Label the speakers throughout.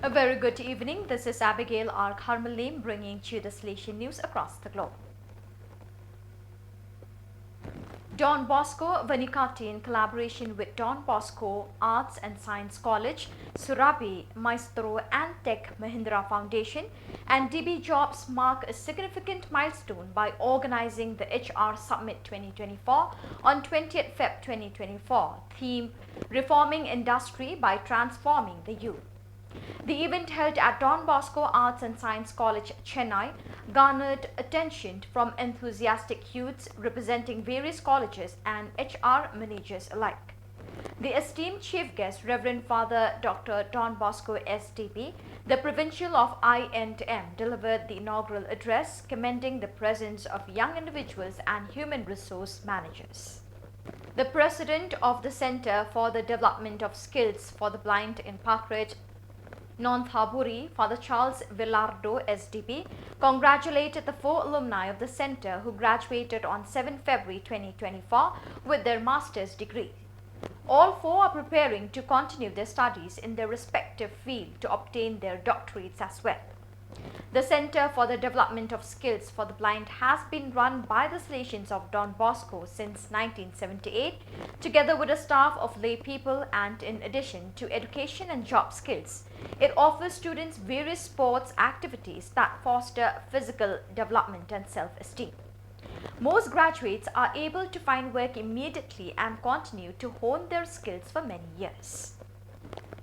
Speaker 1: A very good evening. This is Abigail R. Carmelim bringing to you the Salesian news across the globe. Don Bosco Vanikati, in collaboration with Don Bosco Arts and Science College, Surabi Maestro and Tech Mahindra Foundation and DB Jobs mark a significant milestone by organizing the HR Summit 2024 on 20th Feb 2024, theme Reforming Industry by Transforming the Youth. The event, held at Don Bosco Arts and Science College, Chennai, garnered attention from enthusiastic youths representing various colleges and HR managers alike. The esteemed chief guest, Reverend Father Dr. Don Bosco SDB, the Provincial of I&M, delivered the inaugural address commending the presence of young individuals and human resource managers. The President of the Center for the Development of Skills for the Blind in Pakret, Nonthaburi, Father Charles Villardo SDB, congratulated the 4 alumni of the center who graduated on 7 February 2024 with their master's degree. All 4 are preparing to continue their studies in their respective field to obtain their doctorates as well. The Center for the Development of Skills for the Blind has been run by the Salesians of Don Bosco since 1978, together with a staff of lay people, and in addition to education and job skills, it offers students various sports activities that foster physical development and self-esteem. Most graduates are able to find work immediately and continue to hone their skills for many years.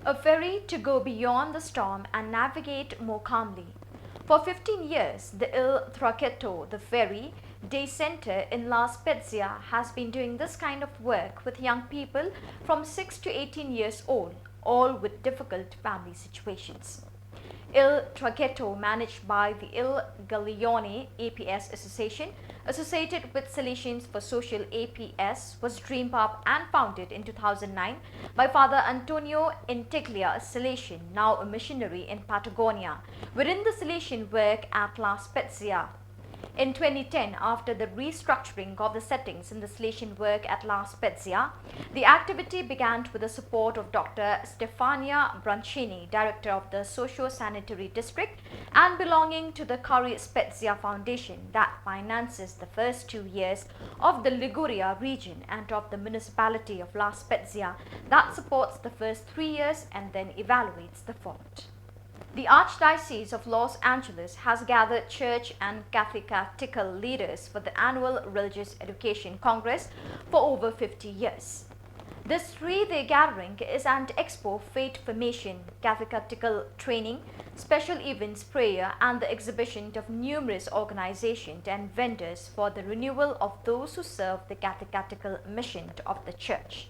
Speaker 1: A ferry to go beyond the storm and navigate more calmly. For 15 years, the Il Traghetto, the ferry day center in La Spezia, has been doing this kind of work with young people from 6 to 18 years old, all with difficult family situations. Il Traghetto, managed by the Il Gaglione APS Association, associated with Salesians for Social APS, was dreamed up and founded in 2009 by Father Antonio Intiglia, a Salesian, now a missionary in Patagonia, within the Salesian work at La Spezia. In 2010, after the restructuring of the settings in the Salesian work at La Spezia, the activity began with the support of Dr. Stefania Brancini, director of the Socio-Sanitary District and belonging to the Curry Spezia Foundation that finances the first 2 years of the Liguria region, and of the municipality of La Spezia that supports the first 3 years and then evaluates the 4th. The Archdiocese of Los Angeles has gathered church and cathechetical leaders for the annual Religious Education Congress for over 50 years. This 3-day gathering is an expo, faith formation, catechetical training, special events, prayer, and the exhibition of numerous organizations and vendors for the renewal of those who serve the catechetical mission of the Church.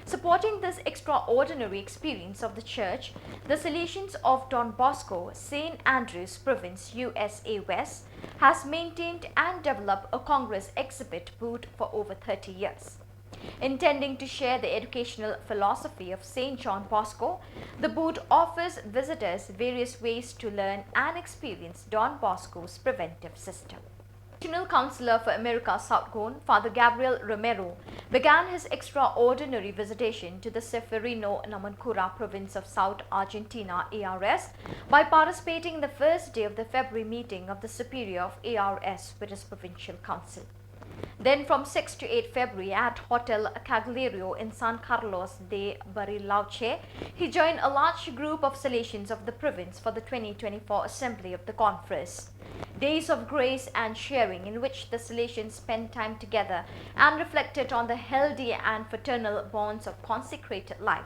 Speaker 1: Supporting this extraordinary experience of the Church, the Salesians of Don Bosco, St. Andrews Province, USA West, has maintained and developed a Congress exhibit booth for over 30 years. Intending to share the educational philosophy of St. John Bosco, the booth offers visitors various ways to learn and experience Don Bosco's preventive system. National Counselor for America South Cone, Father Gabriel Romero, began his extraordinary visitation to the Ceferino Namancura province of South Argentina ARS by participating in the first day of the February meeting of the Superior of ARS with his provincial council. Then from 6 to 8 February at Hotel Cagliario in San Carlos de Bariloche, he joined a large group of Salesians of the province for the 2024 Assembly of the Conference. Days of grace and sharing, in which the Salesians spent time together and reflected on the healthy and fraternal bonds of consecrated life,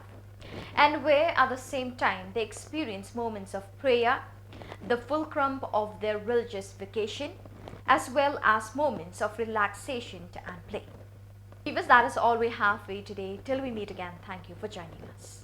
Speaker 1: and where at the same time they experienced moments of prayer, the fulcrum of their religious vocation, as well as moments of relaxation and play. Viewers, that is all we have for you today. Till we meet again, thank you for joining us.